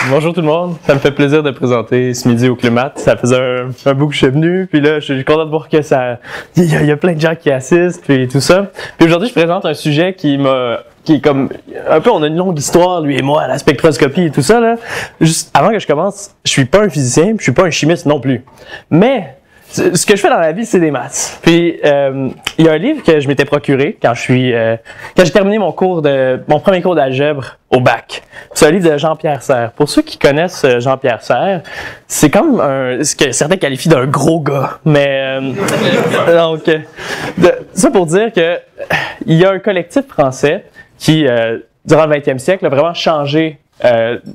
Bonjour tout le monde, ça me fait plaisir de présenter ce midi au Climat. Ça faisait un bout que je suis venu, puis là je suis content de voir que il y a plein de gens qui assistent, puis tout ça. Puis aujourd'hui je présente un sujet qui est comme un peu, on a une longue histoire lui et moi à la spectroscopie et tout ça là. Juste avant que je commence, je suis pas un physicien, puis je suis pas un chimiste non plus. Mais ce que je fais dans la vie, c'est des maths. Puis il y a un livre que je m'étais procuré quand j'ai terminé mon premier cours d'algèbre au bac. C'est un livre de Jean-Pierre Serre. Pour ceux qui connaissent Jean-Pierre Serre, c'est comme ce que certains qualifient d'un gros gars. Mais donc ça pour dire que il y a un collectif français qui durant le 20e siècle a vraiment changé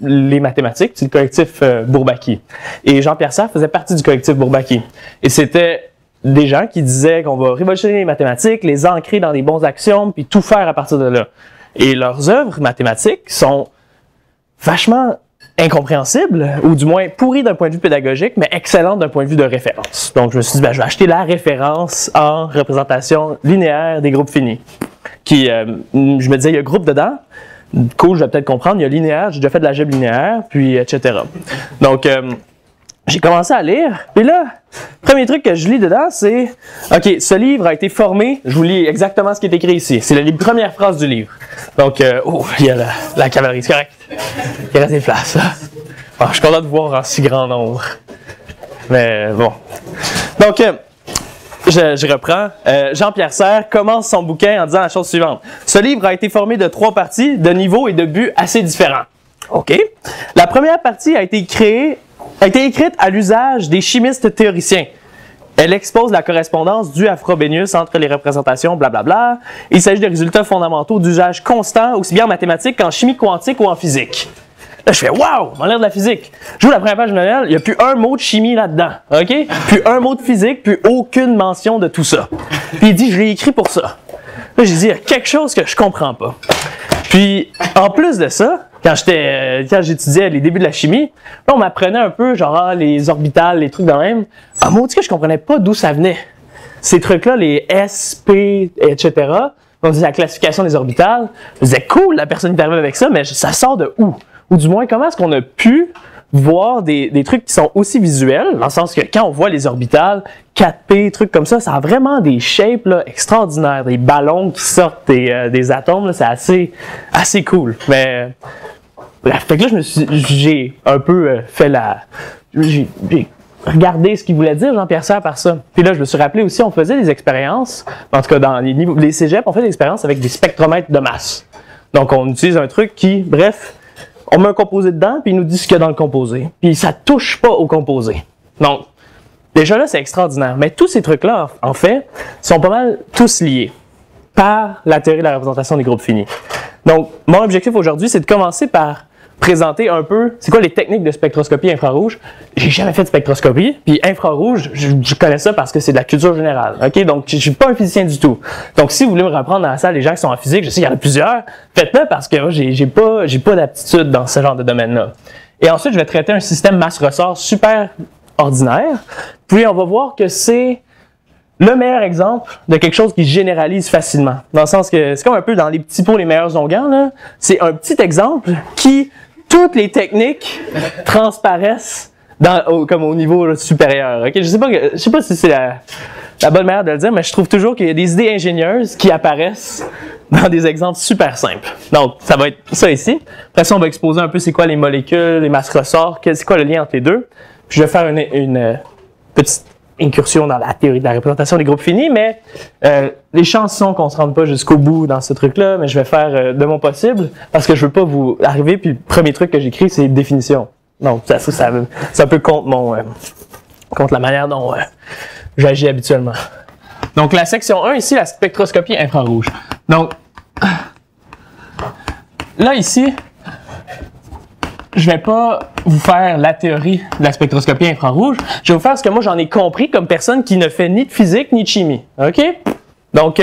les mathématiques, c'est le collectif Bourbaki. Et Jean-Pierre Serre faisait partie du collectif Bourbaki. Et c'était des gens qui disaient qu'on va révolutionner les mathématiques, les ancrer dans des bons axiomes, puis tout faire à partir de là. Et leurs œuvres mathématiques sont vachement incompréhensibles, ou du moins pourries d'un point de vue pédagogique, mais excellentes d'un point de vue de référence. Donc je me suis dit, je vais acheter la référence en représentation linéaire des groupes finis. Je me disais, il y a groupe dedans. Cool, je vais peut-être comprendre. Il y a linéaire, j'ai déjà fait de l'algèbre linéaire, puis etc. Donc, j'ai commencé à lire. Puis là, premier truc que je lis dedans, c'est OK, ce livre a été formé. Je vous lis exactement ce qui est écrit ici. C'est les premières phrases du livre. Donc, il y a la cavalerie, c'est correct. Il reste des places. Bon, je suis content de voir en si grand nombre. Mais bon. Donc, je reprends. Jean-Pierre Serre commence son bouquin en disant la chose suivante. Ce livre a été formé de 3 parties de niveaux et de buts assez différents. OK. La première partie a été écrite à l'usage des chimistes théoriciens. Elle expose la correspondance du à Frobenius entre les représentations, blablabla. Il s'agit de résultats fondamentaux d'usage constant, aussi bien en mathématiques qu'en chimie quantique ou en physique. Là, je fais « Wow! On a l'air de la physique! » J'ouvre la première page du manuel, il n'y a plus un mot de chimie là-dedans. OK? Plus un mot de physique, plus aucune mention de tout ça. Puis il dit « Je l'ai écrit pour ça. » Là, j'ai dit « Il y a quelque chose que je comprends pas. » Puis, en plus de ça, quand j'étudiais les débuts de la chimie, là, on m'apprenait un peu, genre, les orbitales, les trucs de même. Ah, maudit que je comprenais pas d'où ça venait. Ces trucs-là, les S, P, etc., on disait la classification des orbitales. Je disais « Cool, la personne qui arrive avec ça, mais ça sort de où? » Ou du moins, comment est-ce qu'on a pu voir des trucs qui sont aussi visuels, dans le sens que quand on voit les orbitales, 4P, trucs comme ça, ça a vraiment des shapes là, extraordinaires, des ballons qui sortent des atomes, c'est assez cool. Mais bref, fait que là, j'ai un peu j'ai regardé ce qu'il voulait dire Jean-Pierre Serre par ça. Puis là, je me suis rappelé aussi, on faisait des expériences, en tout cas dans les cégeps, on fait des expériences avec des spectromètres de masse. Donc, on utilise un truc qui, bref, on met un composé dedans, puis il nous dit ce qu'il y a dans le composé. Puis ça touche pas au composé. Donc, déjà là, c'est extraordinaire. Mais tous ces trucs-là, en fait, sont pas mal tous liés par la théorie de la représentation des groupes finis. Donc, mon objectif aujourd'hui, c'est de commencer par présenter un peu, c'est quoi les techniques de spectroscopie infrarouge. J'ai jamais fait de spectroscopie, puis infrarouge, je connais ça parce que c'est de la culture générale. Ok, donc je suis pas un physicien du tout. Donc si vous voulez me reprendre dans la salle, les gens qui sont en physique, je sais qu'il y en a plusieurs, faites-le parce que moi j'ai pas d'aptitude dans ce genre de domaine-là. Et ensuite, je vais traiter un système masse-ressort super ordinaire. Puis on va voir que c'est le meilleur exemple de quelque chose qui généralise facilement. Dans le sens que c'est comme un peu dans les petits pots les meilleurs onguents, là. C'est un petit exemple qui toutes les techniques transparaissent comme au niveau là, supérieur. Okay? Je sais pas si c'est la bonne manière de le dire, mais je trouve toujours qu'il y a des idées ingénieuses qui apparaissent dans des exemples super simples. Donc, ça va être ça ici. Après ça, on va exposer un peu c'est quoi les molécules, les masses ressorts, c'est quoi le lien entre les deux. Puis je vais faire une petite incursion dans la théorie de la représentation des groupes finis, mais les chances sont qu'on se rende pas jusqu'au bout dans ce truc-là, mais je vais faire de mon possible parce que je veux pas vous arriver, puis le premier truc que j'écris, c'est définition. Donc, c'est un peu contre la manière dont j'agis habituellement. Donc, la section 1 ici, la spectroscopie infrarouge. Donc, là ici, je vais pas vous faire la théorie de la spectroscopie infrarouge. Je vais vous faire ce que moi j'en ai compris comme personne qui ne fait ni de physique ni de chimie. OK? Donc,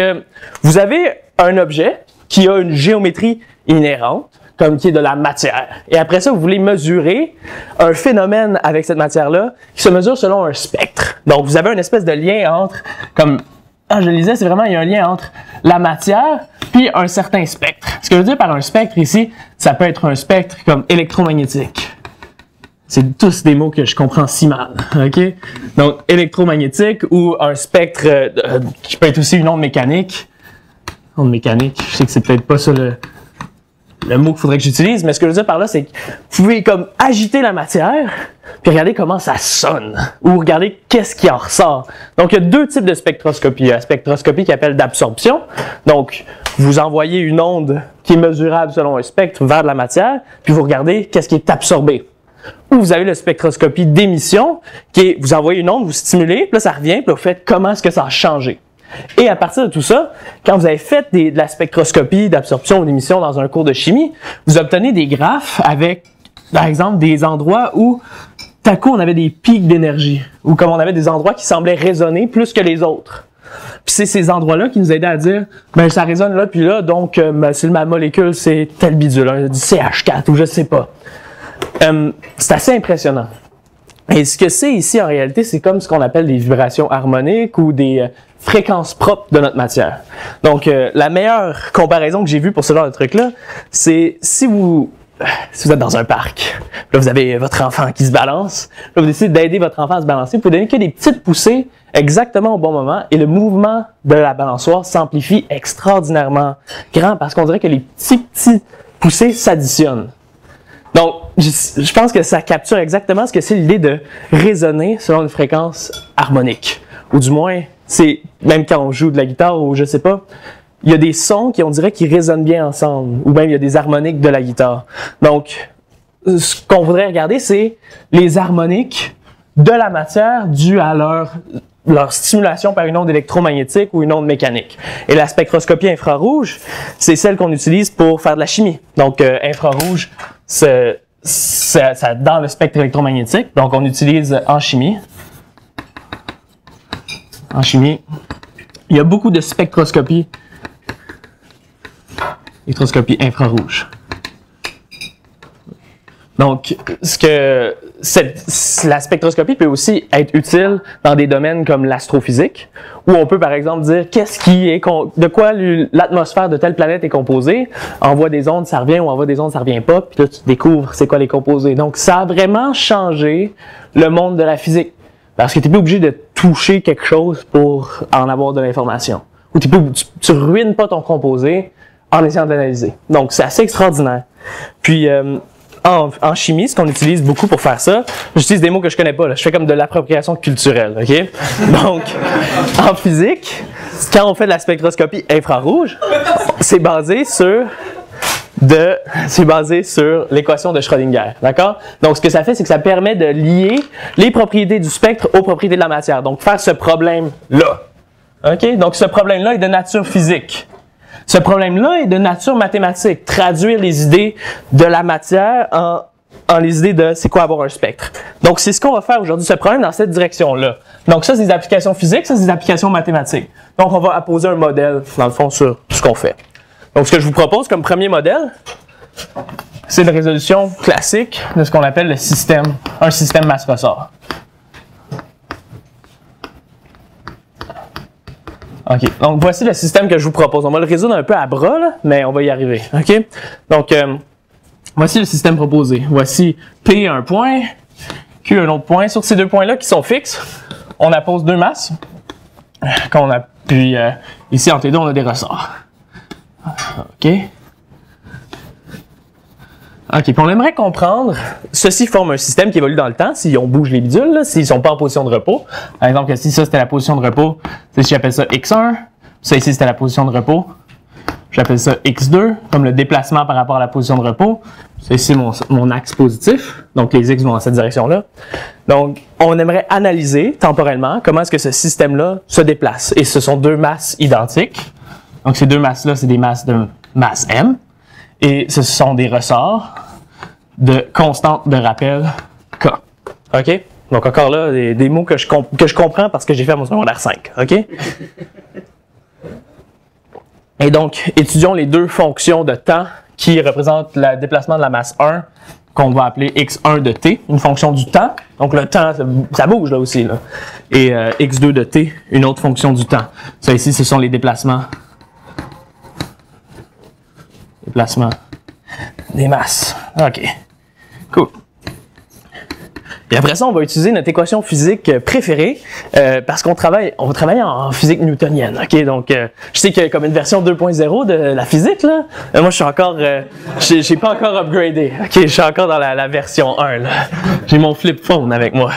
vous avez un objet qui a une géométrie inhérente, comme qui est de la matière. Et après ça, vous voulez mesurer un phénomène avec cette matière-là qui se mesure selon un spectre. Donc, vous avez une espèce de lien entre, comme je le disais, c'est vraiment, il y a un lien entre la matière puis un certain spectre. Ce que je veux dire par un spectre ici, ça peut être un spectre comme électromagnétique. C'est tous des mots que je comprends si mal, ok? Donc, électromagnétique ou un spectre qui peut être aussi une onde mécanique. Onde mécanique, je sais que c'est peut-être pas ça le mot qu'il faudrait que j'utilise, mais ce que je veux dire par là, c'est que vous pouvez comme agiter la matière, puis regarder comment ça sonne, ou regarder qu'est-ce qui en ressort. Donc, il y a deux types de spectroscopie. Il y a la spectroscopie qui appelle d'absorption. Donc, vous envoyez une onde qui est mesurable selon un spectre vers de la matière, puis vous regardez qu'est-ce qui est absorbé. Ou vous avez la spectroscopie d'émission, qui est, vous envoyez une onde, vous stimulez, puis là, ça revient, puis vous faites comment est-ce que ça a changé. Et à partir de tout ça, quand vous avez fait de la spectroscopie d'absorption ou d'émission dans un cours de chimie, vous obtenez des graphes avec, par exemple, des endroits où, tout à coup, on avait des pics d'énergie, ou comme on avait des endroits qui semblaient résonner plus que les autres. Puis c'est ces endroits-là qui nous aidaient à dire, ben ça résonne là puis là, donc si ma molécule c'est tel bidule, du CH4 ou je sais pas. C'est assez impressionnant. Et ce que c'est ici, en réalité, c'est comme ce qu'on appelle des vibrations harmoniques ou des fréquences propres de notre matière. Donc, la meilleure comparaison que j'ai vue pour ce genre de truc-là, c'est si vous êtes dans un parc, là, vous avez votre enfant qui se balance, là, vous décidez d'aider votre enfant à se balancer, vous pouvez donner que des petites poussées exactement au bon moment, et le mouvement de la balançoire s'amplifie extraordinairement grand, parce qu'on dirait que les petits poussées s'additionnent. Donc, je pense que ça capture exactement ce que c'est l'idée de résonner selon une fréquence harmonique. Ou du moins, c'est même quand on joue de la guitare ou je sais pas, il y a des sons qui, on dirait, qui résonnent bien ensemble. Ou même, il y a des harmoniques de la guitare. Donc, ce qu'on voudrait regarder, c'est les harmoniques de la matière dues à leur stimulation par une onde électromagnétique ou une onde mécanique. Et la spectroscopie infrarouge, c'est celle qu'on utilise pour faire de la chimie. Donc, infrarouge, ça dans le spectre électromagnétique. Donc, on utilise en chimie. En chimie, il y a beaucoup de spectroscopie infrarouge. Donc, la spectroscopie peut aussi être utile dans des domaines comme l'astrophysique, où on peut par exemple dire de quoi l'atmosphère de telle planète est composée, envoie des ondes, ça revient, ou envoie des ondes, ça revient pas, puis là tu découvres c'est quoi les composés. Donc, ça a vraiment changé le monde de la physique, parce que tu n'es plus obligé de toucher quelque chose pour en avoir de l'information. Ou tu ruines pas ton composé en essayant de l'analyser. Donc, c'est assez extraordinaire. Puis, en chimie, ce qu'on utilise beaucoup pour faire ça, j'utilise des mots que je connais pas, là. Je fais comme de l'appropriation culturelle, ok? Donc, en physique, quand on fait de la spectroscopie infrarouge, c'est basé sur l'équation de Schrödinger, d'accord? Donc, ce que ça fait, c'est que ça permet de lier les propriétés du spectre aux propriétés de la matière. Donc, faire ce problème-là, ok? Donc, ce problème-là est de nature physique. Ce problème-là est de nature mathématique. Traduire les idées de la matière en les idées de c'est quoi avoir un spectre. Donc, c'est ce qu'on va faire aujourd'hui, ce problème dans cette direction-là. Donc, ça, c'est des applications physiques, ça, c'est des applications mathématiques. Donc, on va apposer un modèle, dans le fond, sur ce qu'on fait. Donc, ce que je vous propose comme premier modèle, c'est une résolution classique de ce qu'on appelle un système masse-ressort. OK. Donc, voici le système que je vous propose. On va le résoudre un peu à bras, là, mais on va y arriver. OK? Donc, voici le système proposé. Voici P un point, Q un autre point. Sur ces deux points-là qui sont fixes, on appose deux masses. Puis, ici, entre les deux, on a des ressorts. OK? OK, puis on aimerait comprendre, ceci forme un système qui évolue dans le temps, si on bouge les bidules, s'ils ne sont pas en position de repos. Par exemple, si ça c'était la position de repos, j'appelle ça X1, ça ici c'était la position de repos, j'appelle ça X2, comme le déplacement par rapport à la position de repos. Ça ici mon axe positif, donc les X vont dans cette direction-là. Donc, on aimerait analyser temporellement comment est-ce que ce système-là se déplace. Et ce sont deux masses identiques. Donc, ces deux masses-là, c'est des masses de masse M. Et ce sont des ressorts de constante de rappel K. OK? Donc, encore là, des mots que je comprends parce que j'ai fait mon secondaire 5. OK? Et donc, étudions les deux fonctions de temps qui représentent le déplacement de la masse 1, qu'on va appeler x1 de t, une fonction du temps. Donc, le temps, ça bouge là aussi. Là. Et x2 de t, une autre fonction du temps. Ça ici, ce sont les déplacements des masses. OK. Cool. Et après ça, on va utiliser notre équation physique préférée parce qu'on va travailler en physique newtonienne. Ok, donc je sais qu'il y a comme une version 2.0 de la physique là. Moi, je suis encore, j'ai pas encore upgradé. Ok, je suis encore dans la version 1 là. J'ai mon flip phone avec moi.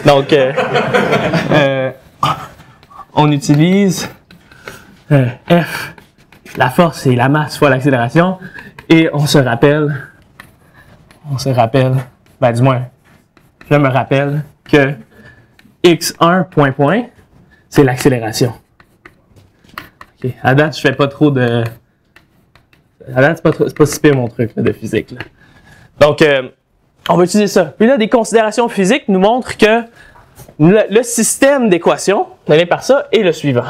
Donc, on utilise F, la force et la masse fois l'accélération, et on se rappelle, ben du moins, je me rappelle que x1 point, c'est l'accélération. Ok, à date, je fais pas trop de... À date, c'est pas si pire mon truc là, de physique. Là. Donc, on va utiliser ça. Puis là, des considérations physiques nous montrent que le système d'équations donné par ça est le suivant.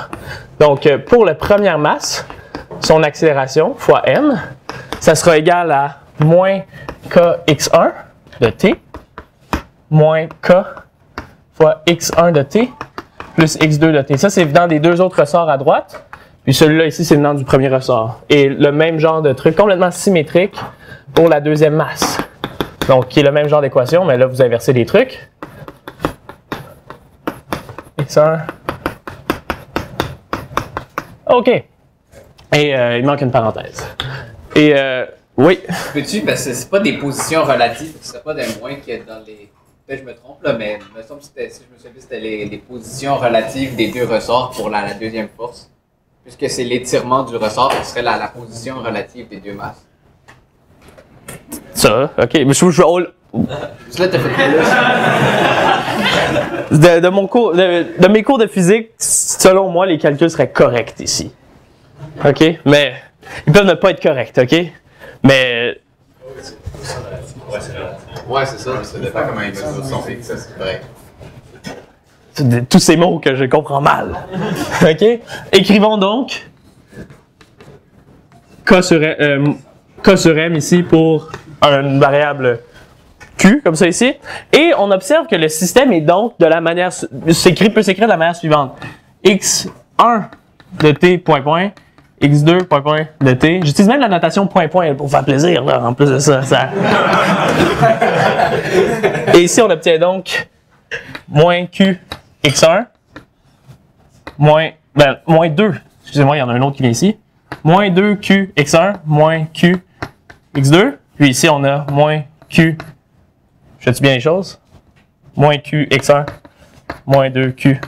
Donc, pour la première masse, son accélération fois m, ça sera égal à moins kx1 de t moins k fois x1 de t plus x2 de t. Ça, c'est venant des deux autres ressorts à droite. Puis celui-là ici, c'est venant du premier ressort. Et le même genre de truc complètement symétrique pour la deuxième masse. Donc, qui est le même genre d'équation, mais là, vous inversez les trucs. x1. OK. Et il manque une parenthèse. Et oui. Peux-tu, parce que c'est pas des positions relatives, c'est pas des moins que dans les... Peut-être que je me trompe là, mais il me semble que si je me souviens, c'était les positions relatives des deux ressorts pour la deuxième force. Puisque c'est l'étirement du ressort, ce serait la position relative des deux masses. Ça, OK. Mais je Là, t'as fait de mes cours de physique, selon moi, les calculs seraient corrects ici. OK? Mais ils peuvent ne pas être corrects, OK? Mais... Ouais, c'est ça. Ça dépend comment les mesures sont faites, ça, c'est correct. Tous ces mots que je comprends mal. OK? Écrivons donc K sur M ici pour une variable Q, comme ça ici. Et on observe que le système est donc de la manière, peut s'écrire de la manière suivante. X1 de T, point, X2, point, de T. J'utilise même la notation point pour faire plaisir, là, en plus de ça. Et ici, on obtient donc moins Q X1, moins 2, excusez-moi, il y en a un autre qui vient ici, moins 2 Q X1, moins Q X2, puis ici, on a moins Q, je fais-tu bien les choses? Moins Q X1, moins 2 Q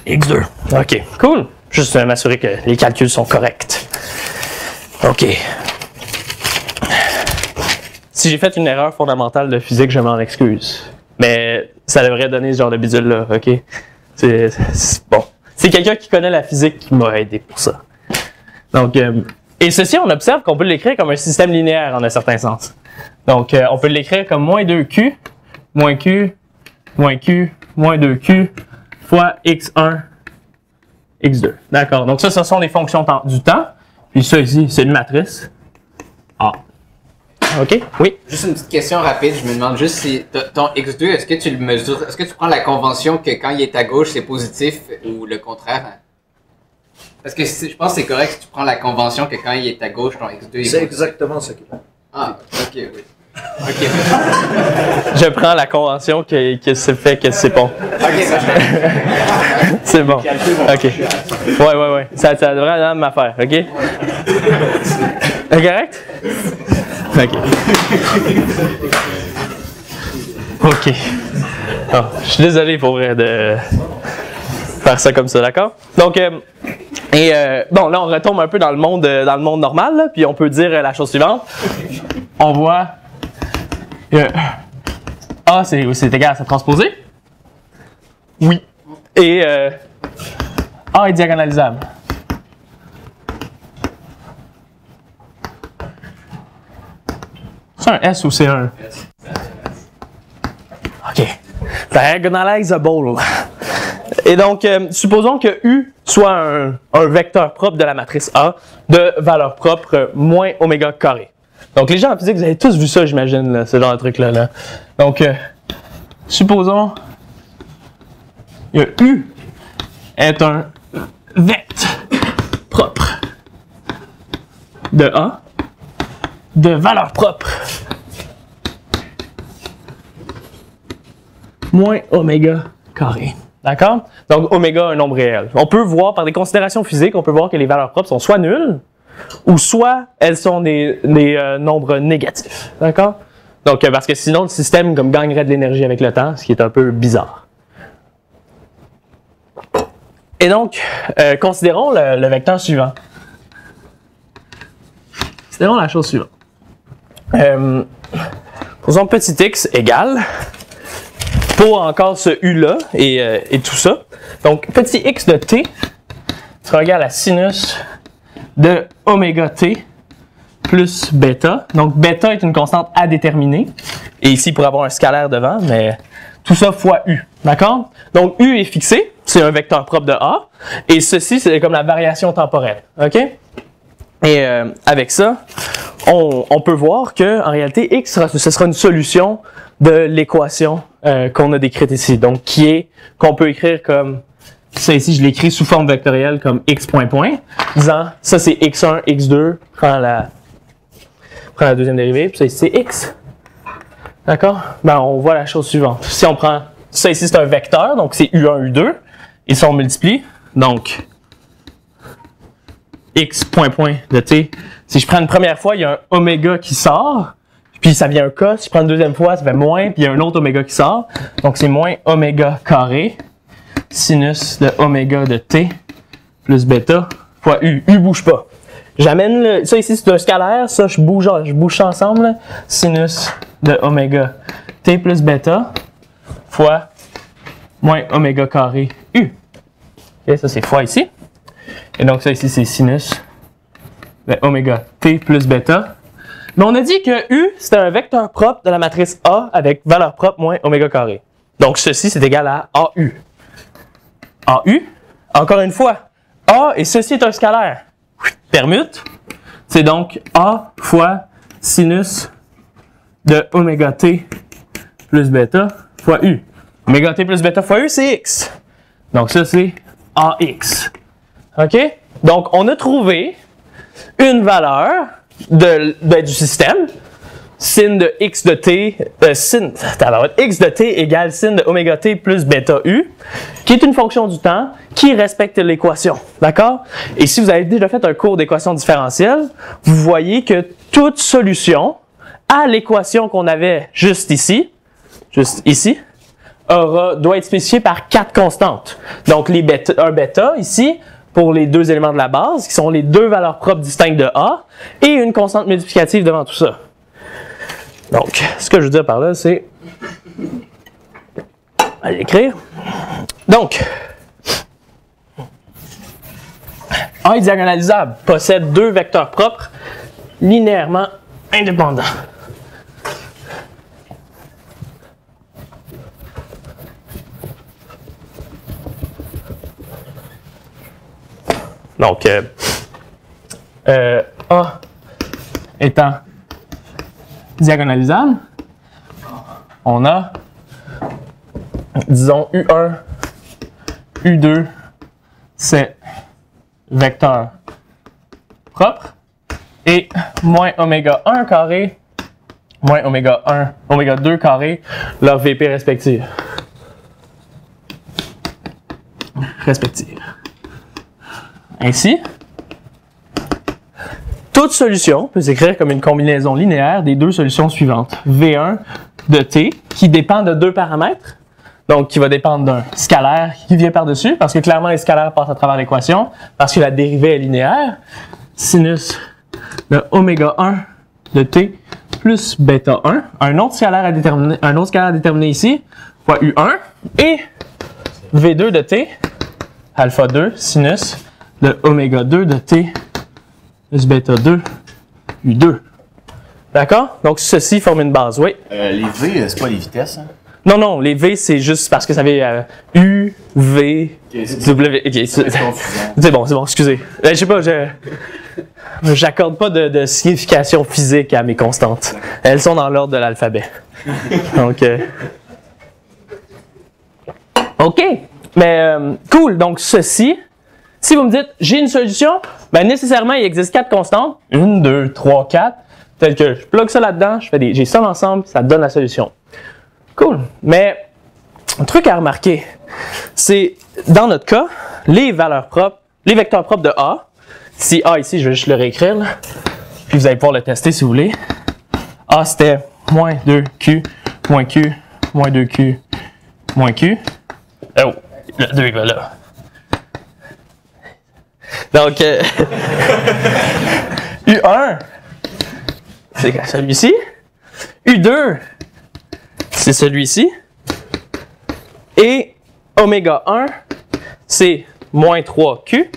X2. OK, cool. Juste m'assurer que les calculs sont corrects. OK. Si j'ai fait une erreur fondamentale de physique, je m'en excuse. Mais ça devrait donner ce genre de bidule-là, OK? C'est bon. C'est quelqu'un qui connaît la physique qui m'a aidé pour ça. Donc, et ceci, on observe qu'on peut l'écrire comme un système linéaire en un certain sens. Donc, on peut l'écrire comme moins 2Q, moins Q, moins Q, moins 2Q, fois X1, X2. D'accord. Donc ça, ce sont des fonctions du temps. Puis ça ici, c'est une matrice. A. OK? Oui? Juste une petite question rapide. Je me demande juste si ton X2, est-ce que tu le mesures, est-ce que tu prends la convention que quand il est à gauche, c'est positif ou le contraire? Parce que je pense que c'est correct si tu prends la convention que quand il est à gauche, ton X2 est positif. C'est exactement ce qu'il a. Ah, ok, oui. Ok. Je prends la convention que c'est fait que c'est bon. Ok, C'est bon. OK. Ouais. Ça devrait aller dans ma affaire, OK? Correct? OK. OK. Oh, je suis désolé pour vrai de faire ça comme ça, d'accord? Donc, bon, là, on retombe un peu dans le monde normal, là, puis on peut dire la chose suivante. On voit que A, c'est égal à sa transposée. Oui. Et A est diagonalisable. C'est un S ou c'est un? OK. Diagonalizable. Et donc, supposons que U soit un vecteur propre de la matrice A de valeur propre moins oméga carré. Donc, les gens en physique, vous avez tous vu ça, j'imagine, là, ce genre de truc-là. Là. Donc, supposons que U est un vecteur propre de A de valeur propre moins oméga carré. D'accord? Donc, oméga, un nombre réel. On peut voir, par des considérations physiques, on peut voir que les valeurs propres sont soit nulles, ou soit elles sont des nombres négatifs. D'accord? Donc, parce que sinon, le système comme gagnerait de l'énergie avec le temps, ce qui est un peu bizarre. Et donc, considérons le vecteur suivant. Considérons la chose suivante. Faisons petit x égale, pour encore ce u-là et tout ça. Donc, petit x de t sera égal à sinus de oméga t plus bêta. Donc, bêta est une constante à déterminer. Et ici, pour avoir un scalaire devant, mais tout ça fois u. D'accord? Donc, u est fixé. C'est un vecteur propre de A. Et ceci, c'est comme la variation temporelle. OK? Et avec ça, on peut voir que en réalité, x, ce sera une solution de l'équation qu'on a décrite ici. Donc, qu'on peut écrire comme ça ici, je l'écris sous forme vectorielle comme x point point, disant ça c'est x1, x2, prends la deuxième dérivée, puis ça ici c'est x. D'accord? Ben, on voit la chose suivante. Si on prend ça ici, c'est un vecteur, donc c'est u1, u2. Ils sont multipliés. Donc, x point point de t. Si je prends une première fois, il y a un oméga qui sort, puis ça vient un k. Si je prends une deuxième fois, ça fait moins, puis il y a un autre oméga qui sort. Donc, c'est moins oméga carré sinus de oméga de t plus bêta fois u. U bouge pas. J'amène ça ici, c'est un scalaire. Ça, je bouge ça ensemble. Là. Sinus de oméga t plus bêta fois moins oméga carré u. Okay, ça, c'est fois ici. Et donc, ça ici, c'est sinus de oméga t plus bêta. Mais on a dit que u, c'était un vecteur propre de la matrice A avec valeur propre moins oméga carré. Donc, ceci, c'est égal à AU. AU, encore une fois, A et ceci est un scalaire. Permute, c'est donc A fois sinus de oméga t plus bêta fois U. Oméga t plus bêta fois U, c'est X. Donc ça, c'est AX. OK? Donc, on a trouvé une valeur du système, sin de x de t, x de t égale sin de oméga t plus bêta u, qui est une fonction du temps qui respecte l'équation. D'accord? Et si vous avez déjà fait un cours d'équation différentielle, vous voyez que toute solution à l'équation qu'on avait juste ici, doit être spécifiée par 4 constantes. Donc, un bêta ici, pour les deux éléments de la base, qui sont les deux valeurs propres distinctes de A, et une constante multiplicative devant tout ça. Donc, ce que je veux dire par là, c'est... Allez écrire. Donc, A est diagonalisable, possède deux vecteurs propres linéairement indépendants. Donc, A étant diagonalisable, on a, disons, U1, U2, c'est vecteur propre, et moins oméga 1 carré, moins oméga 1, oméga 2 carré, leur VP respective. Ainsi, toute solution peut s'écrire comme une combinaison linéaire des deux solutions suivantes. V1 de t, qui dépend de deux paramètres, donc qui va dépendre d'un scalaire qui vient par-dessus, parce que clairement les scalaires passent à travers l'équation, parce que la dérivée est linéaire, sinus de oméga 1 de t plus bêta 1, un autre scalaire à déterminer ici, fois U1, et V2 de t, alpha 2, sinus de oméga 2 de t plus bêta 2, U2. D'accord? Donc, ceci forme une base, oui. Les V, c'est pas les vitesses, hein? Non, non, les V, c'est juste parce que ça fait U, V, W. Okay, c'est bon, excusez. Je sais pas, j'accorde pas de signification physique à mes constantes. Elles sont dans l'ordre de l'alphabet. Donc, OK. Mais, cool. Donc, ceci, si vous me dites, j'ai une solution, ben nécessairement, il existe 4 constantes. 1, 2, 3, 4. Tel que je plug ça là-dedans, j'ai ça ensemble, ça donne la solution. Cool. Mais un truc à remarquer, c'est, dans notre cas, les valeurs propres, les vecteurs propres de A, si A ici, je vais juste le réécrire, là, puis vous allez pouvoir le tester si vous voulez. A, c'était moins 2Q, moins Q, moins 2Q, moins Q. Oh, le 2 il va là. Donc, U1, c'est celui-ci. U2, c'est celui-ci. Et oméga 1, c'est moins 3Q.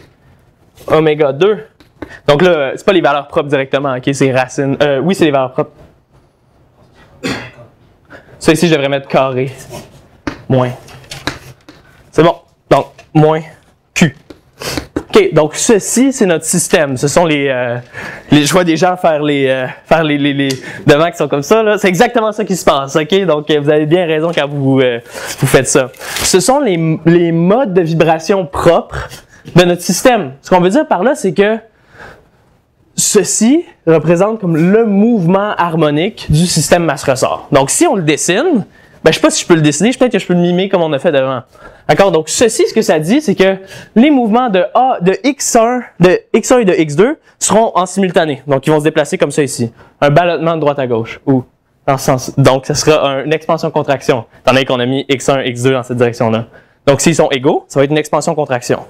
Oméga 2. Donc là, c'est pas les valeurs propres directement, ok? C'est racine. Oui, c'est les valeurs propres. Ça ici, je devrais mettre carré. Moins. C'est bon. Donc, moins Q. OK, donc ceci, c'est notre système. Ce sont je vois des gens faire les devants qui sont comme ça, là. C'est exactement ça qui se passe, OK? Donc, vous avez bien raison quand vous faites ça. Ce sont les modes de vibration propres de notre système. Ce qu'on veut dire par là, c'est que ceci représente comme le mouvement harmonique du système masse-ressort. Donc, si on le dessine, ben, je sais pas si je peux le dessiner, peut-être que je peux le mimer comme on a fait devant. D'accord? Donc, ceci, ce que ça dit, c'est que les mouvements de X1 et de X2 seront en simultané. Donc, ils vont se déplacer comme ça ici. Un ballottement de droite à gauche. Ou, dans ce sens. Donc, ce sera une expansion-contraction. Étant donné qu'on a mis X1 et X2 dans cette direction-là. Donc, s'ils sont égaux, ça va être une expansion-contraction.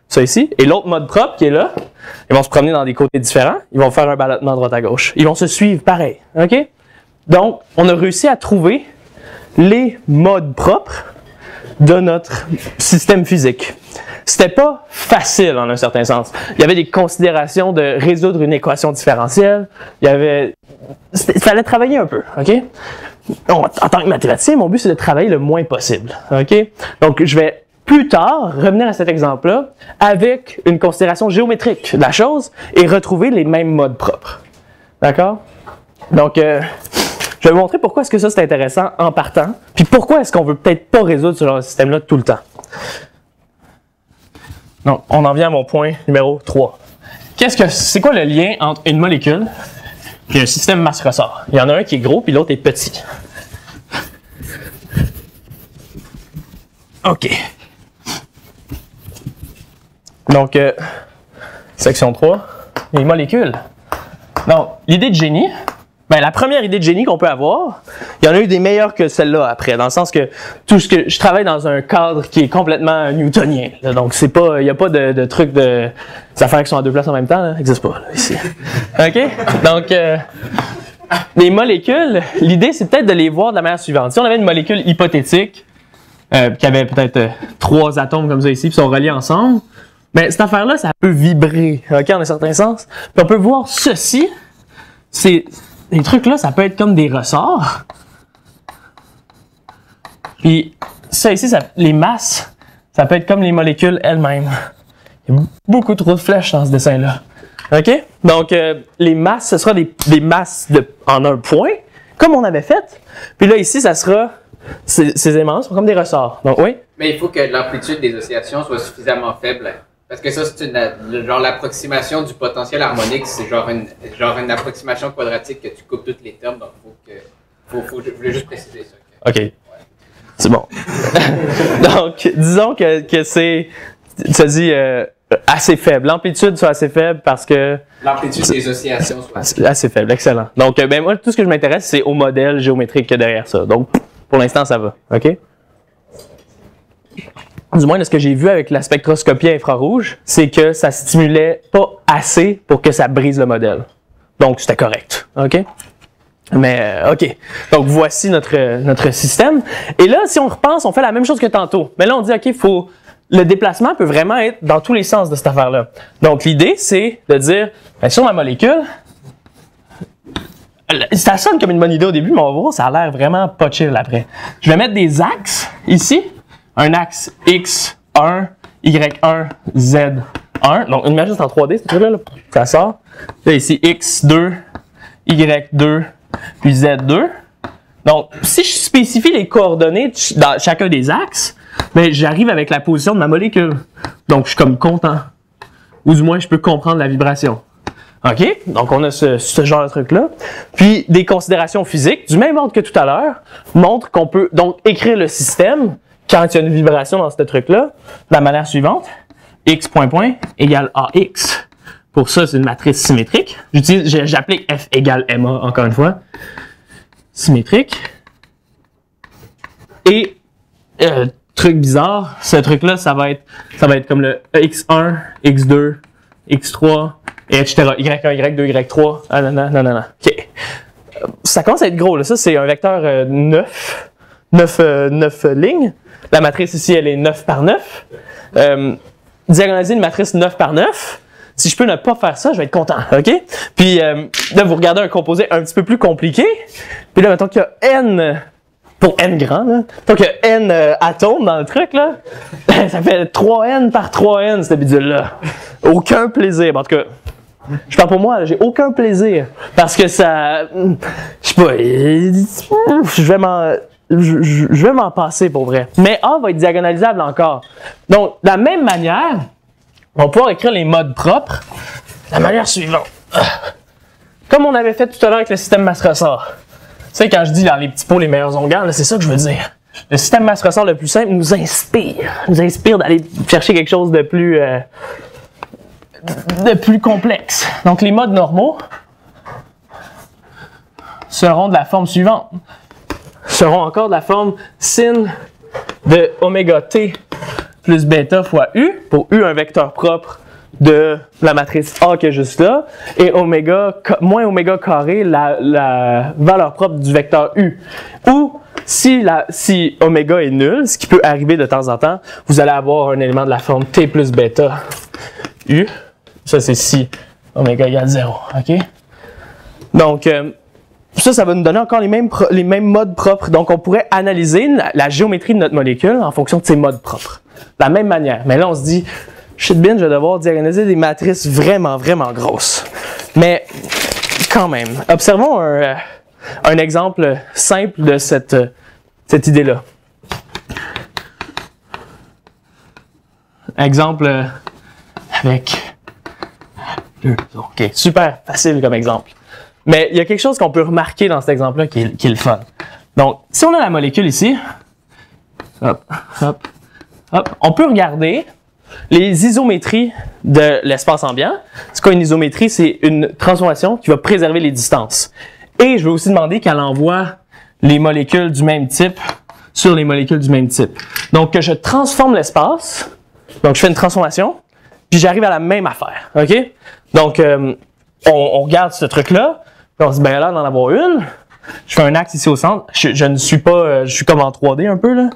Ça ici. Et l'autre mode propre qui est là, ils vont se promener dans des côtés différents. Ils vont faire un ballottement de droite à gauche. Ils vont se suivre pareil. OK? Donc, on a réussi à trouver les modes propres de notre système physique. C'était pas facile en un certain sens. Il y avait des considérations de résoudre une équation différentielle. Il fallait travailler un peu, OK? En tant que mathématicien, mon but c'est de travailler le moins possible, OK? Donc je vais plus tard revenir à cet exemple-là avec une considération géométrique de la chose et retrouver les mêmes modes propres. D'accord? Donc je vais vous montrer pourquoi est-ce que ça c'est intéressant en partant, puis pourquoi est-ce qu'on veut peut-être pas résoudre ce genre de système-là tout le temps. Donc, on en vient à mon point numéro 3. C'est quoi le lien entre une molécule et un système masse-ressort? Il y en a un qui est gros, puis l'autre est petit. OK. Donc, section 3, les molécules. Donc, l'idée de génie, ben, la première idée de génie qu'on peut avoir, il y en a eu des meilleures que celle-là après, dans le sens que je travaille dans un cadre qui est complètement newtonien. Là, donc, il n'y a pas de trucs des affaires qui sont à deux places en même temps, ça n'existe pas, là, ici. OK? Donc, les molécules, l'idée, c'est peut-être de les voir de la manière suivante. Si on avait une molécule hypothétique, qui avait peut-être 3 atomes comme ça ici, puis sont reliés ensemble, ben, cette affaire-là, ça peut vibrer, OK, en un certain sens. Puis on peut voir ceci, les trucs-là, ça peut être comme des ressorts. Puis ça ici, les masses, ça peut être comme les molécules elles-mêmes. Il y a beaucoup trop de flèches dans ce dessin-là. OK? Donc, les masses, ce sera des masses en un point, comme on avait fait. Puis là, ici, ça sera... Ces éléments sont comme des ressorts. Donc, oui? Mais il faut que l'amplitude des oscillations soit suffisamment faible. Parce que ça, c'est l'approximation du potentiel harmonique, c'est genre une approximation quadratique que tu coupes tous les termes, donc je voulais juste préciser ça. OK. Ouais. C'est bon. Donc, disons que c'est, ça dit, assez faible. L'amplitude soit assez faible parce que... L'amplitude des oscillations soit assez faible, excellent. Donc, ben moi, tout ce que je m'intéresse, c'est au modèle géométrique qu'il y a derrière ça. Donc, pour l'instant, ça va. OK? Du moins, de ce que j'ai vu avec la spectroscopie infrarouge, c'est que ça stimulait pas assez pour que ça brise le modèle. Donc, c'était correct. OK? Mais, OK. Donc, voici notre système. Et là, si on repense, on fait la même chose que tantôt. Mais là, on dit, OK, le déplacement peut vraiment être dans tous les sens de cette affaire-là. Donc, l'idée, c'est de dire, ben, sur ma molécule, ça sonne comme une bonne idée au début, mais on va voir, ça a l'air vraiment pas chill après. Je vais mettre des axes ici. Un axe X1, Y1, Z1. Donc, imagine c'est en 3D, ce truc-là, ça sort. Là, ici, X2, Y2, puis Z2. Donc, si je spécifie les coordonnées dans chacun des axes, ben, j'arrive avec la position de ma molécule. Donc, je suis comme content. Ou du moins, je peux comprendre la vibration. OK? Donc, on a ce genre de truc-là. Puis, des considérations physiques, du même ordre que tout à l'heure, montrent qu'on peut donc écrire le système quand il y a une vibration dans ce truc-là, de la manière suivante, x point point égale AX. Pour ça, c'est une matrice symétrique. J'applique F égale MA, encore une fois. Symétrique. Et, truc bizarre, ce truc-là, ça va être comme le X1, X2, X3, et etc. Y1, Y2, Y3. Ah non. OK. Ça commence à être gros, là. Ça, c'est un vecteur 9 lignes. La matrice ici, elle est 9 par 9. Diagonaliser une matrice 9 par 9. Si je peux ne pas faire ça, je vais être content, OK? Puis là, vous regardez un composé un petit peu plus compliqué. Puis là, mettons qu'il y a N, pour N grand, là. Mettons qu'il y a N atomes dans le truc, là. Ça fait 3N par 3N, cette bidule-là. Aucun plaisir. En tout cas, je parle pour moi, j'ai aucun plaisir. Parce que ça... Je sais pas, je vais m'en passer pour vrai. Mais A va être diagonalisable encore. Donc, de la même manière, on va pouvoir écrire les modes propres de la manière suivante. Comme on avait fait tout à l'heure avec le système masse-ressort. Tu sais, quand je dis dans les petits pots les meilleurs onguents, c'est ça que je veux dire. Le système masse-ressort le plus simple nous inspire d'aller chercher quelque chose de plus complexe. Donc, les modes normaux seront de la forme suivante. Seront encore de la forme sin de oméga t plus bêta fois u, pour u un vecteur propre de la matrice A qui est juste là, et oméga moins oméga carré, la valeur propre du vecteur u. Ou si oméga est nul, ce qui peut arriver de temps en temps, vous allez avoir un élément de la forme t plus bêta u. Ça, c'est si oméga égale 0. OK? Donc, ça va nous donner encore les mêmes modes propres. Donc, on pourrait analyser la géométrie de notre molécule en fonction de ses modes propres. De la même manière. Mais là, on se dit, shitbin, je vais devoir diagonaliser des matrices vraiment, vraiment grosses. Mais, quand même, observons un exemple simple de cette idée-là. Exemple avec 2. OK, super facile comme exemple. Mais il y a quelque chose qu'on peut remarquer dans cet exemple-là qui est le fun. Donc, si on a la molécule ici, hop, on peut regarder les isométries de l'espace ambiant. C'est quoi une isométrie? C'est une transformation qui va préserver les distances. Et je vais aussi demander qu'elle envoie les molécules du même type sur les molécules du même type. Donc, que je transforme l'espace, donc je fais une transformation, puis j'arrive à la même affaire. OK? Donc, on regarde ce truc-là, puis on se dit, ben là, d'en avoir une, je fais un axe ici au centre, je ne suis pas, je suis comme en 3D un peu, là,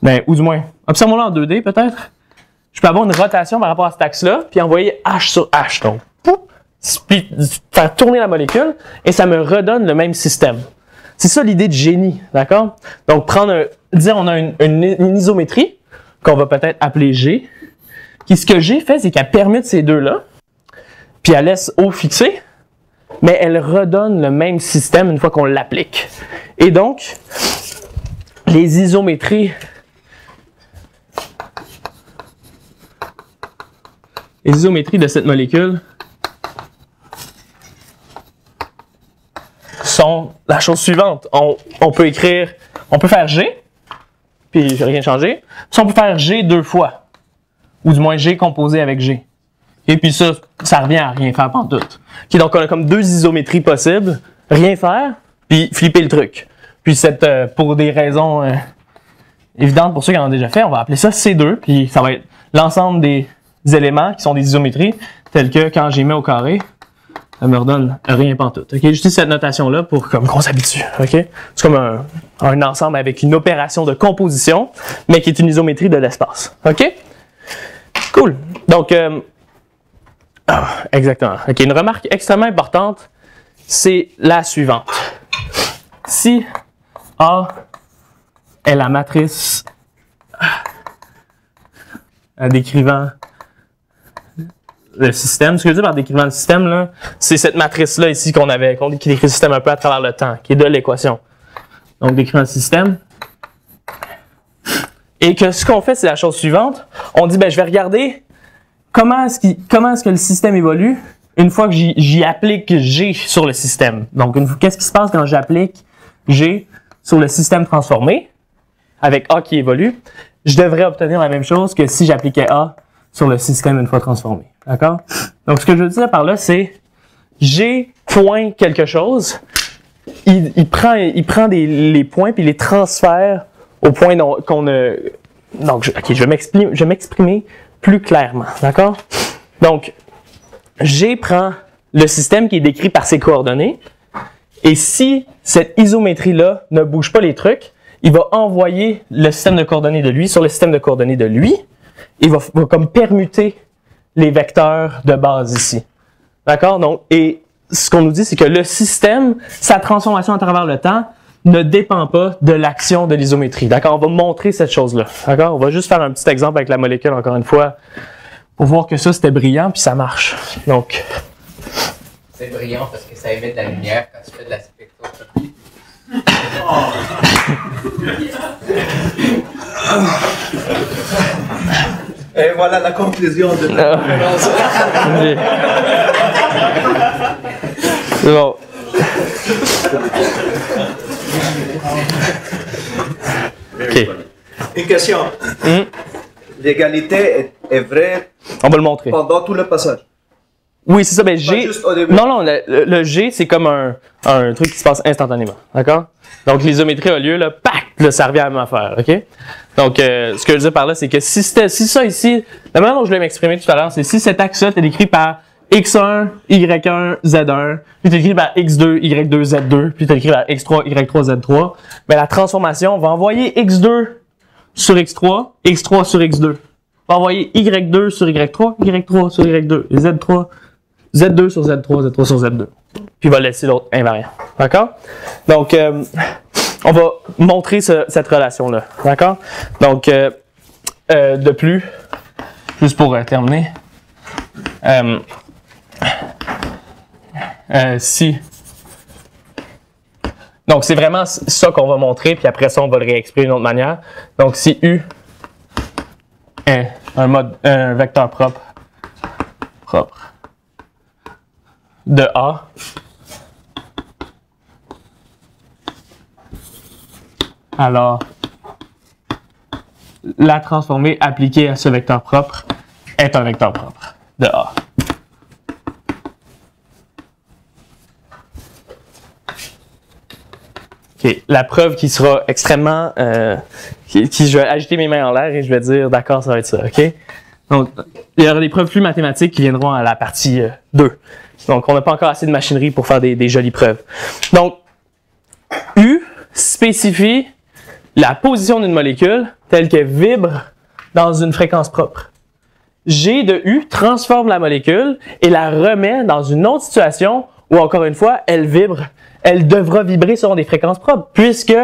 ben, ou du moins, observons-le en 2D peut-être. Je peux avoir une rotation par rapport à cet axe-là, puis envoyer H sur H, donc, faire tourner la molécule, et ça me redonne le même système. C'est ça l'idée de génie, d'accord? Donc, dire on a une isométrie, qu'on va peut-être appeler G, qui, ce que G fait, c'est qu'elle permute ces deux-là, puis elle laisse O fixé, mais elle redonne le même système une fois qu'on l'applique. Et donc, les isométries de cette molécule sont la chose suivante. On peut faire G, puis je n'ai rien changé. Puis on peut faire G 2 fois, ou du moins G composé avec G. Et puis ça revient à rien faire pantoute. Okay, donc on a comme 2 isométries possibles, rien faire, puis flipper le truc. Puis pour des raisons évidentes pour ceux qui en ont déjà fait, on va appeler ça C2, puis ça va être l'ensemble des éléments qui sont des isométries, tels que quand j'y mets au carré, ça me redonne rien pantoute. Okay? J'utilise cette notation-là pour comme qu'on s'habitue. Okay? C'est comme un ensemble avec une opération de composition, mais qui est une isométrie de l'espace. OK? Cool. Donc, exactement. OK, une remarque extrêmement importante, c'est la suivante. Si A est la matrice décrivant le système, ce que je veux dire par décrivant le système, là, c'est cette matrice-là ici qu'on décrit le système un peu à travers le temps, qui est de l'équation. Donc, décrivant le système. Et que ce qu'on fait, c'est la chose suivante. On dit, ben, je vais regarder comment est-ce que le système évolue une fois que j'y applique G sur le système. Donc, qu'est-ce qui se passe quand j'applique G sur le système transformé avec A qui évolue? je devrais obtenir la même chose que si j'appliquais A sur le système une fois transformé. D'accord? Donc, ce que je veux dire par là, c'est G point quelque chose, il prend les points puis il les transfère au point qu'on a... Donc, OK, je vais m'exprimer plus clairement. D'accord? Donc, G prend le système qui est décrit par ses coordonnées et si cette isométrie-là ne bouge pas les trucs, il va envoyer le système de coordonnées de lui sur le système de coordonnées de lui. Il va comme permuter les vecteurs de base ici. D'accord? Donc, et ce qu'on nous dit, c'est que le système, sa transformation à travers le temps, ne dépend pas de l'action de l'isométrie. D'accord? On va montrer cette chose-là. D'accord? On va juste faire un petit exemple avec la molécule, encore une fois, pour voir que ça, c'était brillant, puis ça marche. Donc... C'est brillant parce que ça émet de la lumière quand tu fais de la spectroscopie. Et voilà la conclusion de la conférence. C'est bon. OK. Une question. L'égalité est vraie On va le montrer. pendant tout le passage. Oui, c'est ça. Ben, G. juste au début. Non, le G, c'est comme un truc qui se passe instantanément. D'accord? Donc, l'isométrie a lieu, là, pac, là, ça revient à la même affaire. OK? Donc, ce que je veux dire par là, c'est que si ça ici, la manière dont je voulais m'exprimer tout à l'heure, c'est si cet axe-là est décrit par X1, Y1, Z1, puis t'es écrit par X2, Y2, Z2, puis t'es écrit par X3, Y3, Z3, ben, la transformation va envoyer X2 sur X3, X3 sur X2. Va envoyer Y2 sur Y3, Y3 sur Y2, et Z3, Z2 sur Z3, Z3 sur Z2. Puis il va laisser l'autre invariant. D'accord? Donc, on va montrer cette relation-là. D'accord? Donc, de plus, juste pour terminer, si... Donc, c'est vraiment ça qu'on va montrer, puis après ça, on va le réexprimer d'une autre manière. Donc, si U est un vecteur propre de A, alors la transformée appliquée à ce vecteur propre est un vecteur propre de A. OK. La preuve qui sera extrêmement... je vais agiter mes mains en l'air et je vais dire, d'accord, ça va être ça. OK? Donc, il y aura des preuves plus mathématiques qui viendront à la partie 2. Donc, on n'a pas encore assez de machinerie pour faire des jolies preuves. Donc, U spécifie la position d'une molécule telle qu'elle vibre dans une fréquence propre. G de U transforme la molécule et la remet dans une autre situation où, encore une fois, elle vibre. Elle devra vibrer selon des fréquences propres, puisque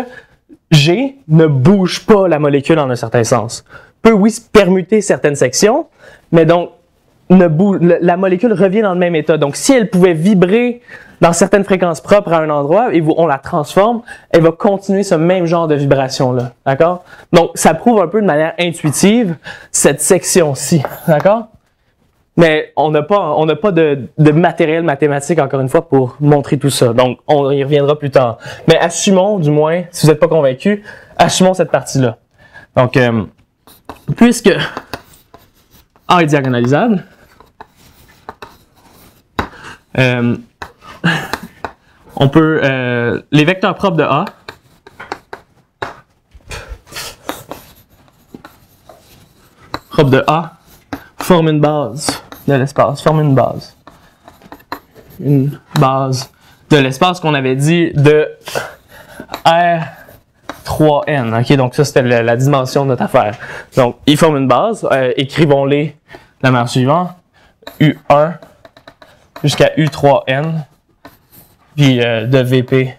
G ne bouge pas la molécule en un certain sens. Peut, oui, se permuter certaines sections, mais donc, la molécule revient dans le même état. Donc, si elle pouvait vibrer dans certaines fréquences propres à un endroit et on la transforme, elle va continuer ce même genre de vibration-là. D'accord? Donc, ça prouve un peu de manière intuitive cette section-ci. D'accord? Mais on n'a pas de matériel mathématique, encore une fois, pour montrer tout ça. Donc, on y reviendra plus tard. Mais assumons, du moins, si vous n'êtes pas convaincu, assumons cette partie-là. Donc, puisque A est diagonalisable, on peut... les vecteurs propres de A forment une base de l'espace, une base de l'espace qu'on avait dit de R3N. OK, donc ça, c'était la dimension de notre affaire. Donc, ils forment une base. Écrivons-les de la manière suivante. U1 jusqu'à U3N, puis de VP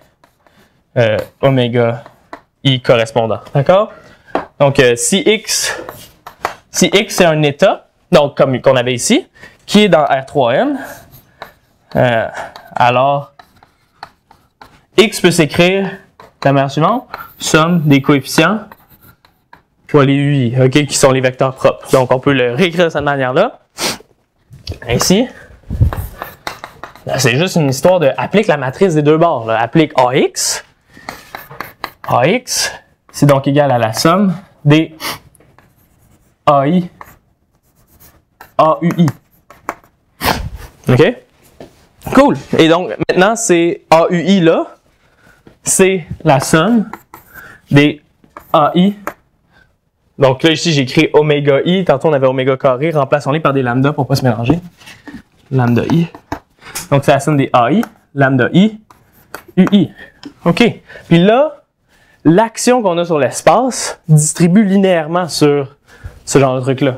oméga I correspondant. D'accord? Donc, si X c'est un état, donc comme qu'on avait ici, qui est dans R3N, alors X peut s'écrire de la manière suivante, somme des coefficients fois les UI, okay, qui sont les vecteurs propres. Donc on peut le réécrire de cette manière-là. Ainsi, c'est juste une histoire de applique la matrice des deux bords. Là. Applique AX, c'est donc égal à la somme des AI, AUI. OK? Cool. Et donc, maintenant, c'est AUI là, c'est la somme des AI. Donc là, ici, j'ai écrit oméga I. Tantôt, on avait oméga carré. Remplaçons-les par des lambda pour ne pas se mélanger. Lambda I. Donc, c'est la somme des AI, lambda I, UI. OK. Puis là, l'action qu'on a sur l'espace distribue linéairement sur ce genre de truc-là.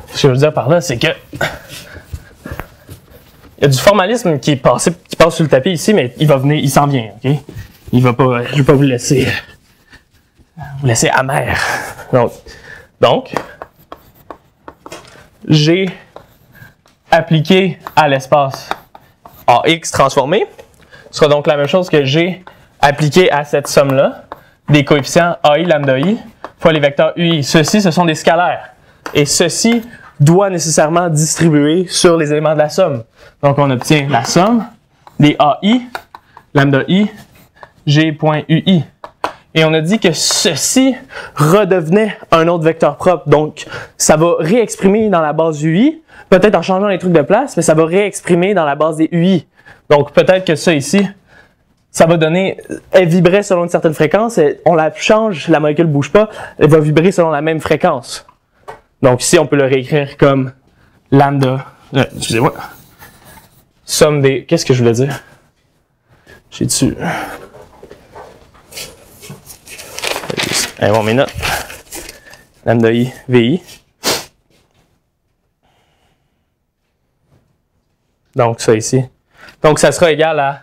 Ce que je veux dire par là, c'est que il y a du formalisme qui passe sur le tapis ici, mais il va venir, il s'en vient, OK? Il va pas, je vais pas vous laisser amer. Donc, j'ai appliqué à l'espace AX transformé. Ce sera donc la même chose que j'ai appliqué à cette somme-là, des coefficients AI lambda I fois les vecteurs UI. Ceux-ci, ce sont des scalaires. Et ceci doit nécessairement distribuer sur les éléments de la somme. Donc, on obtient la somme des AI lambda I G.UI. Et on a dit que ceci redevenait un autre vecteur propre. Donc, ça va réexprimer dans la base UI, peut-être en changeant les trucs de place, mais ça va réexprimer dans la base des UI. Donc, peut-être que ça ici, ça va donner, elle vibrait selon une certaine fréquence, et on la change, la molécule ne bouge pas, elle va vibrer selon la même fréquence. Donc ici, on peut le réécrire comme lambda, excusez-moi, somme des, qu'est-ce que je voulais dire? J'ai dessus. Allez voir mes notes. Lambda I, VI. Donc ça ici. Donc ça sera égal à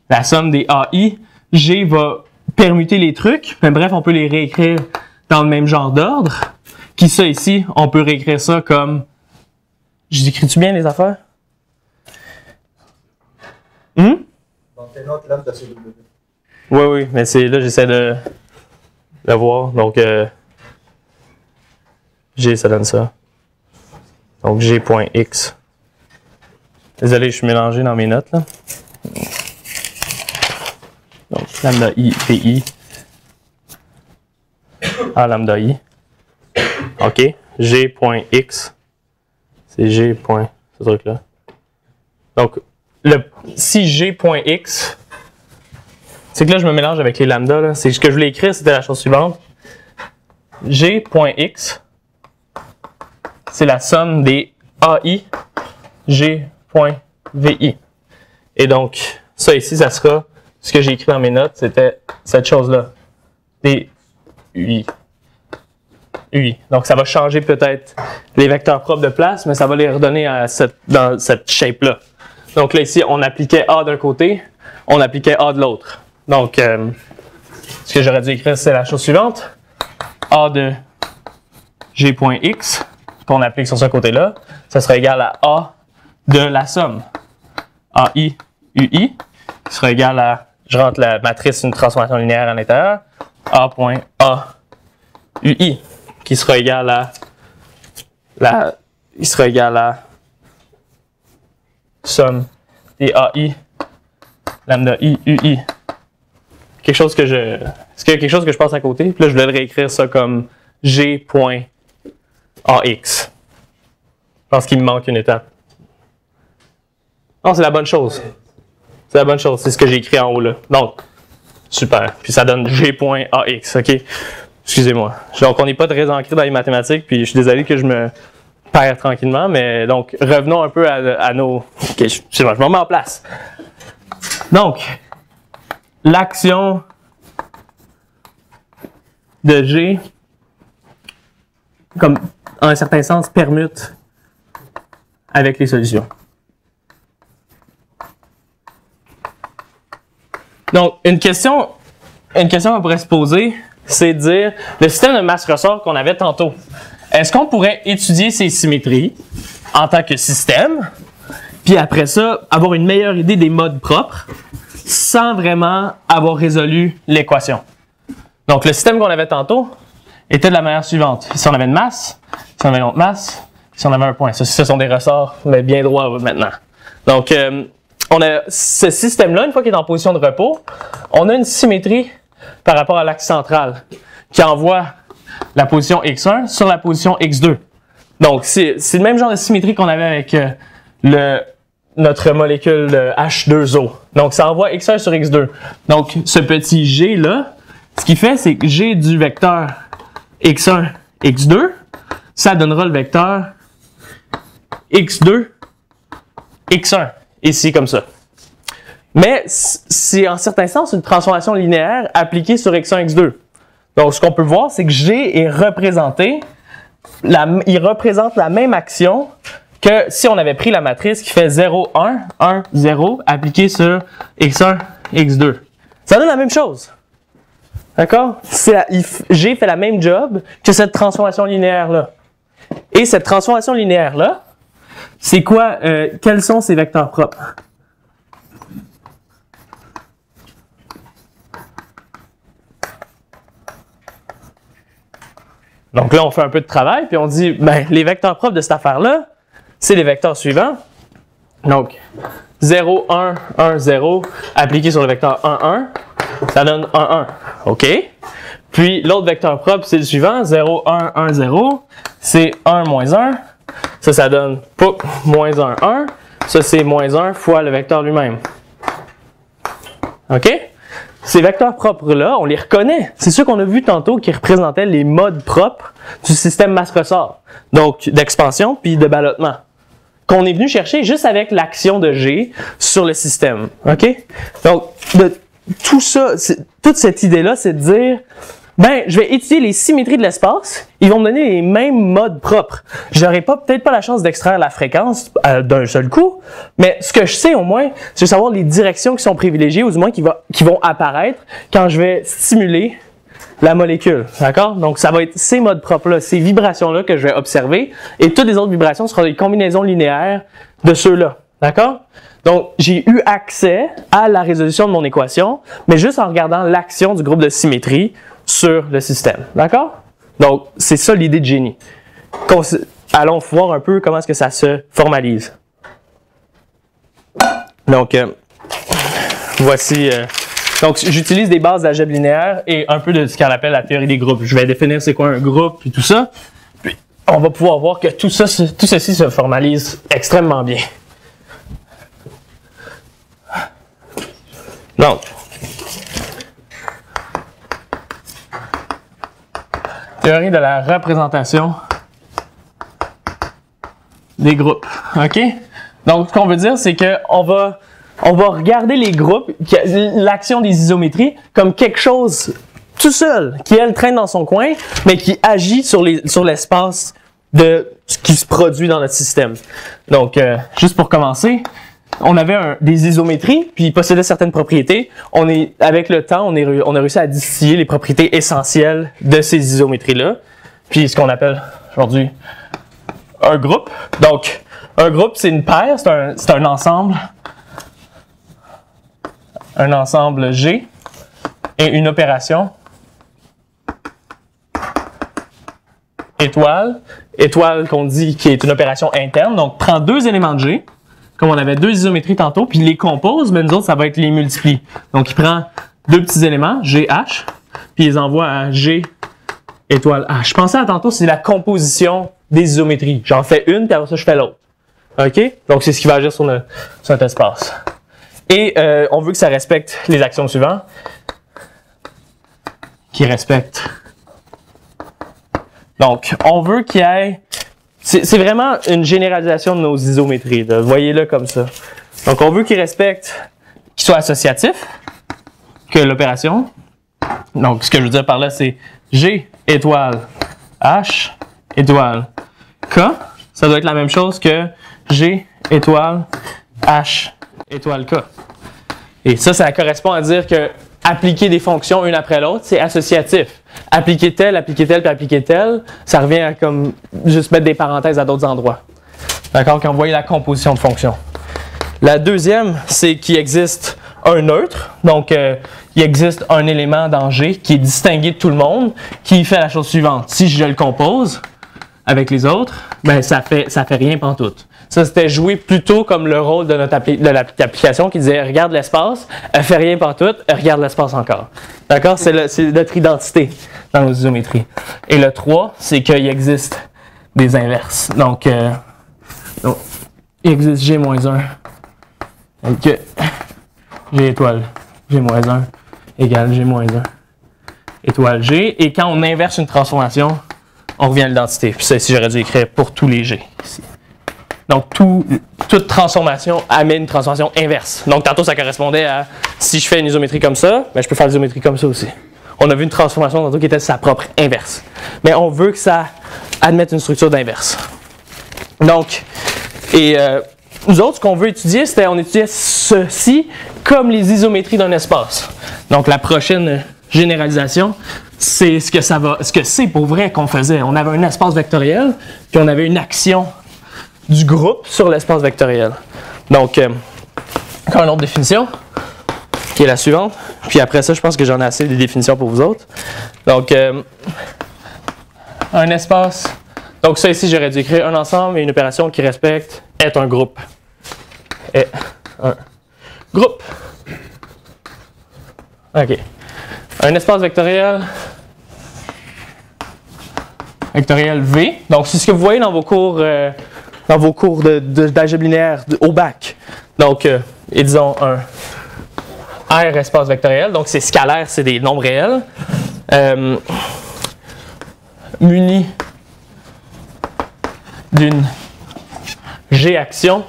la somme des AI. G va permuter les trucs. Mais bref, on peut les réécrire dans le même genre d'ordre. Qui ça ici, on peut réécrire ça comme... J'écris-tu bien les affaires? Dans tes notes, là, t'as CW. Oui, mais c'est là, j'essaie de voir. Donc, G, ça donne ça. Donc, G.X. Désolé, je suis mélangé dans mes notes, là. Donc, lambda I, PI. A lambda I. OK. G.X. C'est G. Ce truc-là. Donc, si G.X, c'est que là, je me mélange avec les lambda. Là. C'est ce que je voulais écrire, c'était la chose suivante. G.X, c'est la somme des AI G.VI. Et donc, ça ici, ça sera ce que j'ai écrit dans mes notes, c'était cette chose-là. Des UI. UI. Donc, ça va changer peut-être les vecteurs propres de place, mais ça va les redonner dans cette shape-là. Donc là, ici, on appliquait A d'un côté, on appliquait A de l'autre. Donc, ce que j'aurais dû écrire, c'est la chose suivante. A de G.X, qu'on applique sur ce côté-là, ça sera égal à A de la somme. AI, UI, qui sera égal à, je rentre la matrice, une transformation linéaire à l'intérieur, A.A, UI, qui sera égal à somme des AI lambda I UI. Quelque chose que est-ce qu'il y a quelque chose que je passe à côté? Puis là, je voulais le réécrire ça comme G.AX. Je pense qu'il me manque une étape. Non, c'est la bonne chose. C'est la bonne chose. C'est ce que j'ai écrit en haut là. Donc, super. Puis ça donne G.AX, OK? Excusez-moi. Donc, on n'est pas très ancré dans les mathématiques, puis je suis désolé que je me perds tranquillement, mais donc, revenons un peu à nos... OK, c'est bon, je me remets en place. Donc, l'action de G, comme en un certain sens, permute avec les solutions. Donc, une question qu'on pourrait se poser, c'est de dire, le système de masse-ressort qu'on avait tantôt, est-ce qu'on pourrait étudier ces symétries en tant que système, puis après ça, avoir une meilleure idée des modes propres, sans vraiment avoir résolu l'équation? Donc, le système qu'on avait tantôt était de la manière suivante. Ici, on avait une masse, ici, on avait une autre masse, ici, on avait un point. Ce sont des ressorts, mais bien droits maintenant. Donc, on a ce système-là, une fois qu'il est en position de repos, on a une symétrie par rapport à l'axe central qui envoie la position x1 sur la position x2. Donc, c'est le même genre de symétrie qu'on avait avec notre molécule H2O. Donc, ça envoie x1 sur x2. Donc, ce petit g là, ce qu'il fait, c'est que g du vecteur x1, x2, ça donnera le vecteur x2, x1, ici comme ça. Mais c'est en certain sens une transformation linéaire appliquée sur x1, x2. Donc, ce qu'on peut voir, c'est que g est représenté, il représente la même action que si on avait pris la matrice qui fait 0, 1, 1, 0, appliquée sur x1, x2. Ça donne la même chose. D'accord? G fait la même job que cette transformation linéaire-là. Et cette transformation linéaire-là, c'est quoi? Quels sont ses vecteurs propres? Donc là, on fait un peu de travail, puis on dit, ben, les vecteurs propres de cette affaire-là, c'est les vecteurs suivants. Donc, 0, 1, 1, 0, appliqué sur le vecteur 1, 1, ça donne 1, 1. OK? Puis, l'autre vecteur propre, c'est le suivant, 0, 1, 1, 0, c'est 1, moins 1. Ça donne, poup, moins 1, 1. Ça, c'est moins 1 fois le vecteur lui-même. OK? Ces vecteurs propres-là, on les reconnaît. C'est ceux qu'on a vus tantôt qui représentaient les modes propres du système masse-ressort. Donc, d'expansion puis de ballottement. Qu'on est venu chercher juste avec l'action de G sur le système. OK? Donc, tout ça, toute cette idée-là, c'est de dire, ben, je vais étudier les symétries de l'espace, ils vont me donner les mêmes modes propres. J'aurai peut-être pas la chance d'extraire la fréquence d'un seul coup, mais ce que je sais au moins, c'est de savoir les directions qui sont privilégiées, ou du moins qui vont apparaître quand je vais stimuler la molécule. D'accord? Donc, ça va être ces modes propres-là, ces vibrations-là que je vais observer, et toutes les autres vibrations seront des combinaisons linéaires de ceux-là. D'accord? Donc, j'ai eu accès à la résolution de mon équation, mais juste en regardant l'action du groupe de symétrie sur le système. D'accord? Donc, c'est ça l'idée de génie. Allons voir un peu comment est-ce que ça se formalise. Donc, voici... donc, j'utilise des bases d'algèbre linéaire et un peu de ce qu'on appelle la théorie des groupes. Je vais définir c'est quoi un groupe et tout ça. Puis, on va pouvoir voir que tout ceci se formalise extrêmement bien. Donc, théorie de la représentation des groupes. OK? Donc, ce qu'on veut dire, c'est qu'on va regarder les groupes, l'action des isométries, comme quelque chose tout seul, qui, elle, traîne dans son coin, mais qui agit sur l'espace de ce qui se produit dans notre système. Donc, juste pour commencer, on avait des isométries, puis ils possédaient certaines propriétés. Avec le temps, on a réussi à distiller les propriétés essentielles de ces isométries-là. Puis ce qu'on appelle aujourd'hui un groupe. Donc, un groupe, c'est une paire, c'est un ensemble. Un ensemble G et une opération étoile. Étoile qu'on dit qui est une opération interne. Donc, prend deux éléments de G. Comme on avait deux isométries tantôt, puis il les compose, mais nous autres, ça va être les multiplie. Donc, il prend deux petits éléments, GH, puis il les envoie à G étoile H. Je pensais à tantôt, c'est la composition des isométries. J'en fais une, puis après ça, je fais l'autre. OK? Donc, c'est ce qui va agir sur notre espace. Et on veut que ça respecte les axiomes suivants, qui respectent. Donc, on veut qu'il y ait... C'est vraiment une généralisation de nos isométries. Voyez-le comme ça. Donc, on veut qu'il soit associatif que l'opération. Donc, ce que je veux dire par là, c'est G étoile H étoile K. Ça doit être la même chose que G étoile H étoile K. Et ça correspond à dire que appliquer des fonctions une après l'autre, c'est associatif. Appliquer telle, puis appliquer telle, ça revient à comme juste mettre des parenthèses à d'autres endroits. D'accord? Quand vous voyez la composition de fonctions. La deuxième, c'est qu'il existe un neutre. Donc, il existe un élément dans G qui est distingué de tout le monde, qui fait la chose suivante. Si je le compose avec les autres, ben ça fait rien pantoute. Ça, c'était joué plutôt comme le rôle de l'application qui disait « Regarde l'espace, elle fait rien partout, regarde l'espace encore. » D'accord? C'est notre identité dans nos isométries. Et le 3, c'est qu'il existe des inverses. Donc il existe G-1. Donc, G étoile, G-1 égale G-1 étoile G. Et quand on inverse une transformation, on revient à l'identité. Puis ça, ici, j'aurais dû écrire pour tous les G. Ici. Donc, toute transformation amène une transformation inverse. Donc, tantôt, ça correspondait à si je fais une isométrie comme ça, ben, je peux faire l'isométrie comme ça aussi. On a vu une transformation tantôt qui était sa propre inverse. Mais on veut que ça admette une structure d'inverse. Donc, nous autres, ce qu'on veut étudier, c'était on étudiait ceci comme les isométries d'un espace. Donc, la prochaine généralisation, c'est ce que c'est pour vrai qu'on faisait. On avait un espace vectoriel, puis on avait une action du groupe sur l'espace vectoriel. Donc, encore une autre définition, qui est la suivante. Puis après ça, je pense que j'en ai assez des définitions pour vous autres. Donc, un espace. Donc, ça ici, j'aurais dû écrire un ensemble et une opération qui respecte est un groupe. Est un groupe. OK. Un espace vectoriel. Vectoriel V. Donc, c'est ce que vous voyez dans vos cours d'algèbre linéaire au bac. Donc, et disons un R espace vectoriel. Donc, c'est scalaire, c'est des nombres réels. Muni d'une G-action.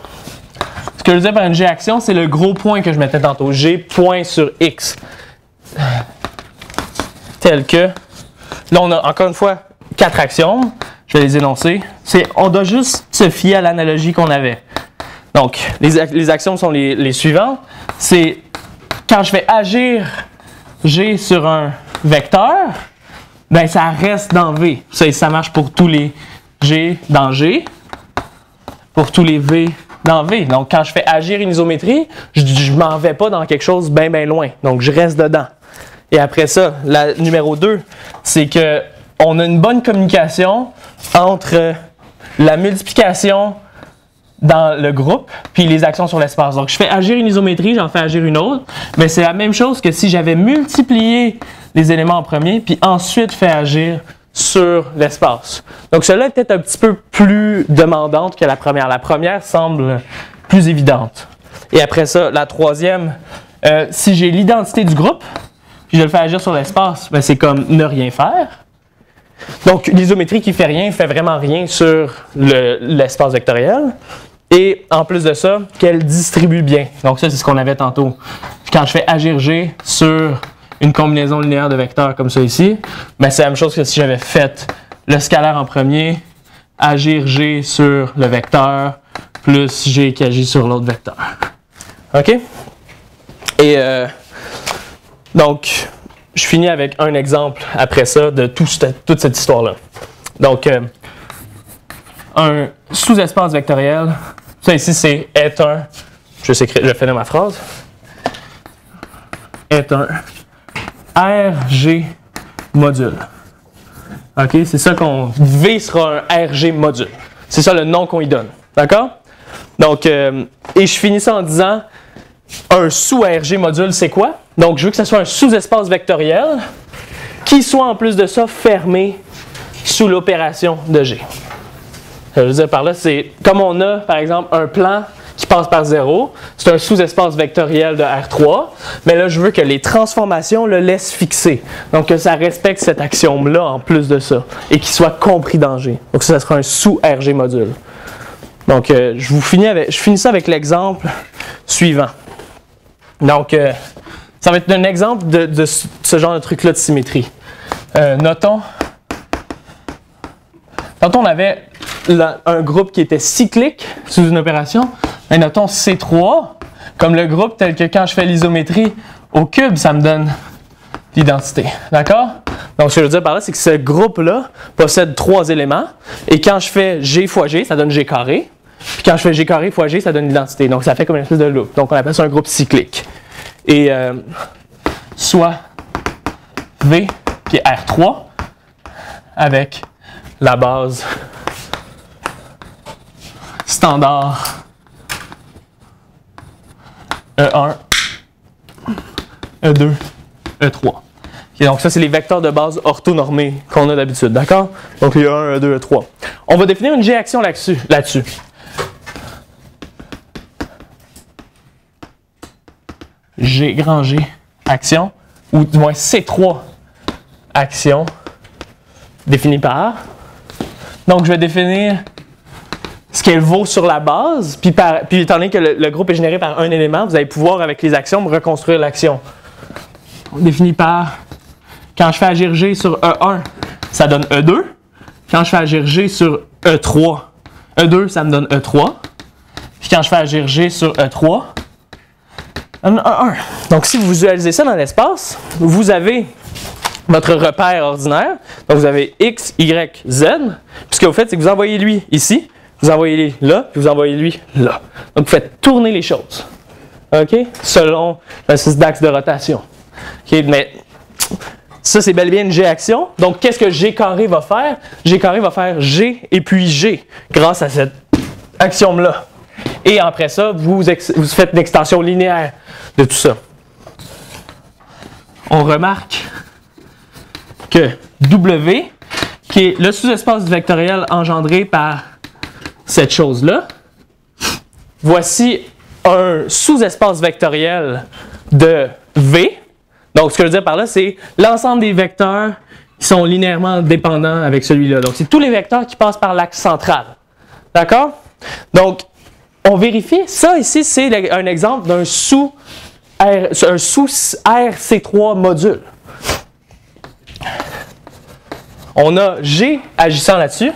Ce que je veux dire par une G-action, c'est le gros point que je mettais tantôt. G point sur X. Tel que... Là, on a encore une fois 4 axiomes. Je vais les énoncer. On doit juste se fier à l'analogie qu'on avait. Donc, les axiomes sont les suivants. C'est quand je fais agir G sur un vecteur, ben ça reste dans V. Ça marche pour tous les G dans G, pour tous les V dans V. Donc, quand je fais agir une isométrie, je m'en vais pas dans quelque chose bien loin. Donc, je reste dedans. Et après ça, la numéro 2, c'est que on a une bonne communication entre la multiplication dans le groupe puis les actions sur l'espace. Donc, je fais agir une isométrie, j'en fais agir une autre, mais c'est la même chose que si j'avais multiplié les éléments en premier puis ensuite fait agir sur l'espace. Donc, celle-là est peut-être un petit peu plus demandante que la première. La première semble plus évidente. Et après ça, la troisième, si j'ai l'identité du groupe puis je le fais agir sur l'espace, ben c'est comme ne rien faire. Donc, l'isométrie qui fait rien, fait vraiment rien sur l'espace vectoriel. Et en plus de ça, qu'elle distribue bien. Donc, ça, c'est ce qu'on avait tantôt. Quand je fais agir G sur une combinaison linéaire de vecteurs comme ça ici, ben c'est la même chose que si j'avais fait le scalaire en premier, agir G sur le vecteur, plus G qui agit sur l'autre vecteur. OK? Et donc, je finis avec un exemple après ça de toute cette histoire-là. Donc, un sous-espace vectoriel, ça ici c'est est un, je vais finir ma phrase, est un RG module. OK? C'est ça qu'on... V sera un RG module. C'est ça le nom qu'on y donne. D'accord? Donc, et je finis ça en disant, un sous-RG module, c'est quoi? Donc, je veux que ce soit un sous-espace vectoriel qui soit en plus de ça fermé sous l'opération de G. Ça veut dire par là, c'est comme on a par exemple un plan qui passe par 0, c'est un sous-espace vectoriel de R3, mais là je veux que les transformations le laissent fixer. Donc que ça respecte cet axiome-là en plus de ça et qu'il soit compris dans G. Donc ça sera un sous-RG module. Donc je finis ça avec l'exemple suivant. Donc ça va être un exemple de ce genre de truc-là de symétrie. Notons, tantôt on avait un groupe qui était cyclique sous une opération, et notons C3 comme le groupe tel que quand je fais l'isométrie au cube, ça me donne l'identité. D'accord? Donc ce que je veux dire par là, c'est que ce groupe-là possède 3 éléments, et quand je fais G fois G, ça donne G carré, puis quand je fais G carré fois G, ça donne l'identité. Donc ça fait comme une espèce de loop. Donc on appelle ça un groupe cyclique. Et soit V qui est R3 avec la base standard E1, E2, E3. Okay, donc ça, c'est les vecteurs de base orthonormés qu'on a d'habitude, d'accord? Donc les E1, E2, E3. On va définir une G-action là-dessus. G, grand G, action, ou du moins C3, action, définie par. Donc je vais définir ce qu'elle vaut sur la base, puis étant donné que le groupe est généré par un élément, vous allez pouvoir, avec les actions, reconstruire l'action. On définit par, quand je fais agir G sur E1, ça donne E2. Quand je fais agir G sur E3, E2, ça me donne E3. Puis quand je fais agir G sur E3, ça me donne E1. Donc si vous visualisez ça dans l'espace, vous avez votre repère ordinaire. Donc vous avez X, Y, Z. Puis ce que vous faites, c'est que vous envoyez lui ici, vous envoyez lui là, puis vous envoyez lui là. Donc vous faites tourner les choses. OK? Selon le système d'axe de rotation. OK? Mais ça, c'est bel et bien une G-action. Donc qu'est-ce que G carré va faire? G carré va faire G et puis G grâce à cette axiome-là. Et après ça, vous faites une extension linéaire de tout ça. On remarque que W, qui est le sous-espace vectoriel engendré par cette chose-là, voici un sous-espace vectoriel de V. Donc, ce que je veux dire par là, c'est l'ensemble des vecteurs qui sont linéairement dépendants avec celui-là. Donc, c'est tous les vecteurs qui passent par l'axe central. D'accord? Donc, on vérifie. Ça, ici, c'est un exemple d'un sous-RC3 module. On a G agissant là-dessus.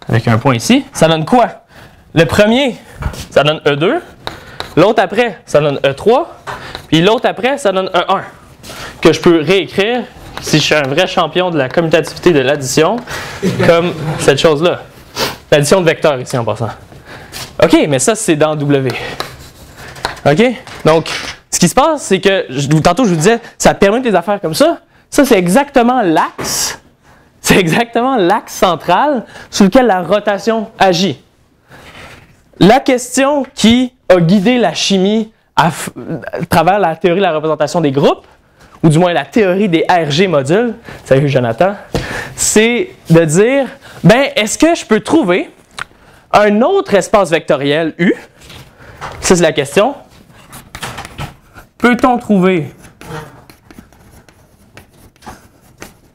Avec un point ici. Ça donne quoi? Le premier, ça donne E2. L'autre après, ça donne E3. Puis l'autre après, ça donne E1. Que je peux réécrire, si je suis un vrai champion de la commutativité de l'addition, comme cette chose-là. L'addition de vecteurs ici en passant. OK, mais ça, c'est dans W. OK? Donc, ce qui se passe, c'est que, tantôt je vous disais, ça permet des affaires comme ça. Ça, c'est exactement l'axe. C'est exactement l'axe central sur lequel la rotation agit. La question qui a guidé la chimie à travers la théorie de la représentation des groupes, ou du moins la théorie des RG modules, salut Jonathan, c'est de dire, ben, est-ce que je peux trouver un autre espace vectoriel U? Ça, c'est la question. Peut-on trouver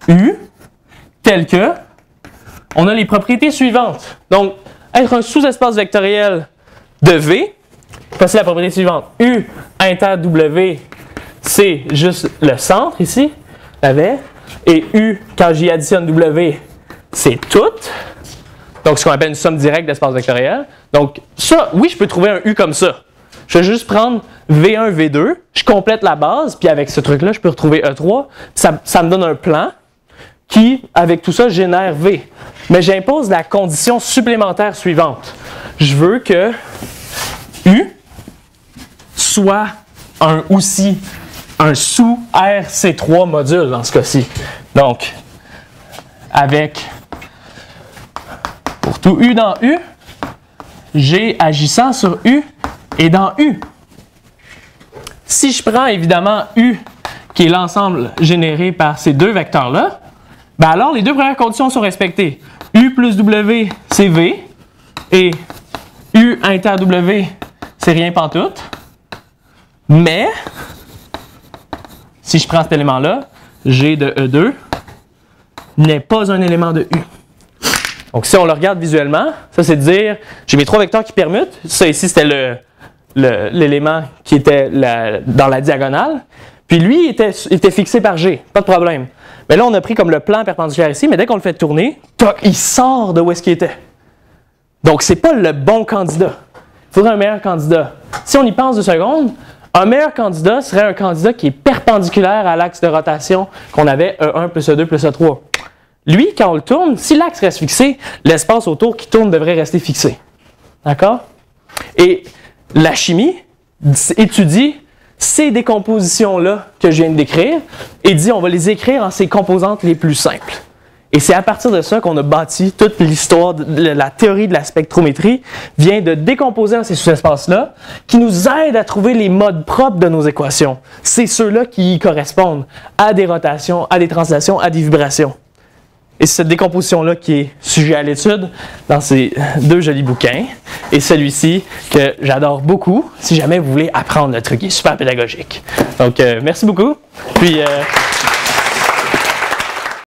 U tel que on a les propriétés suivantes? Donc, être un sous-espace vectoriel de V, voici la propriété suivante. U inter W, c'est juste le centre ici, la V. Et U, quand j'y additionne W, c'est tout. Donc, ce qu'on appelle une somme directe d'espace vectoriel. Donc, ça, oui, je peux trouver un U comme ça. Je vais juste prendre V1, V2, je complète la base, puis avec ce truc-là, je peux retrouver E3. Ça me donne un plan qui, avec tout ça, génère V. Mais j'impose la condition supplémentaire suivante. Je veux que U soit aussi un sous-RC3 module dans ce cas-ci. Donc, avec, pour tout U dans U, G agissant sur U et dans U. Si je prends évidemment U, qui est l'ensemble généré par ces deux vecteurs-là, ben alors les deux premières conditions sont respectées. U plus W, c'est V, et U inter W, c'est rien pantoute. Mais, si je prends cet élément-là, G de E2 n'est pas un élément de U. Donc, si on le regarde visuellement, ça c'est de dire, j'ai mes trois vecteurs qui permutent. Ça ici, c'était l'élément qui était dans la diagonale. Puis lui, il était fixé par G, pas de problème. Mais là, on a pris comme le plan perpendiculaire ici, mais dès qu'on le fait tourner, toc, il sort de où est-ce qu'il était. Donc, c'est pas le bon candidat. Il faudrait un meilleur candidat. Si on y pense 2 secondes, un meilleur candidat serait un candidat qui est perpendiculaire à l'axe de rotation qu'on avait E1 plus E2 plus E3. Lui, quand on le tourne, si l'axe reste fixé, l'espace autour qui tourne devrait rester fixé. D'accord? Et la chimie étudie ces décompositions-là que je viens de décrire et dit on va les écrire en ces composantes les plus simples. Et c'est à partir de ça qu'on a bâti toute l'histoire, la théorie de la spectrométrie vient de décomposer dans ces sous-espaces-là qui nous aident à trouver les modes propres de nos équations. C'est ceux-là qui y correspondent à des rotations, à des translations, à des vibrations. Et c'est cette décomposition-là qui est sujet à l'étude dans ces deux jolis bouquins. Et celui-ci que j'adore beaucoup si jamais vous voulez apprendre le truc. Il est super pédagogique. Donc, merci beaucoup. Puis...